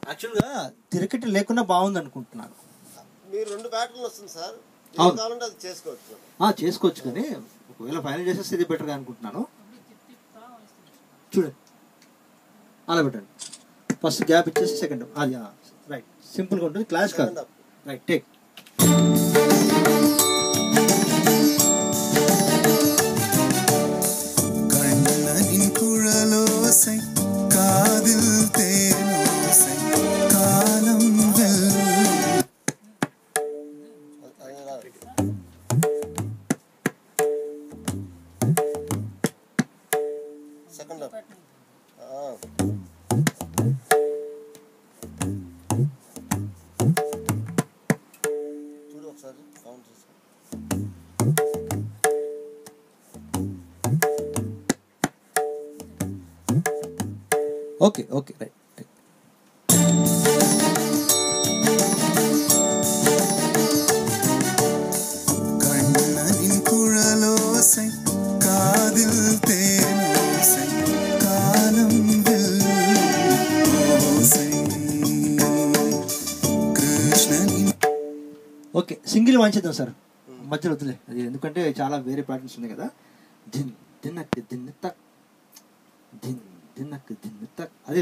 యాక్చువల్గా తిరగటి లేకుండా బాగుంది అనుకుంటున్నాను. మీరు 2 ప్యాటర్న్లు వస్తుంది సార్, కావాలంటే అది చేసుకోవచ్చు. చేసుకోవచ్చు, కానీ ఒకవేళ ఫైనల్ చేసేస్తే ఇది బెటర్గా అనుకుంటున్నాను. చూడండి, అలా పెట్టండి. ఫస్ట్ గ్యాప్ ఇచ్చేసి సెకండ్ అది రైట్, సింపుల్గా ఉంటుంది, క్లాస్ కాదు. Right, take. Second up. చూడు ఒకసారి కౌంట్ చేసుకో. Okay okay right. Okay, single వాయించేద్దాం సార్, మధ్యలో వద్దులే అది, ఎందుకంటే చాలా వేరే ప్యాటర్న్స్ ఉన్నాయి కదా. దిన్ దిన్నక్ దిన్న తక్, దిన్ దిన్నక్ దిన్న తక్, అదే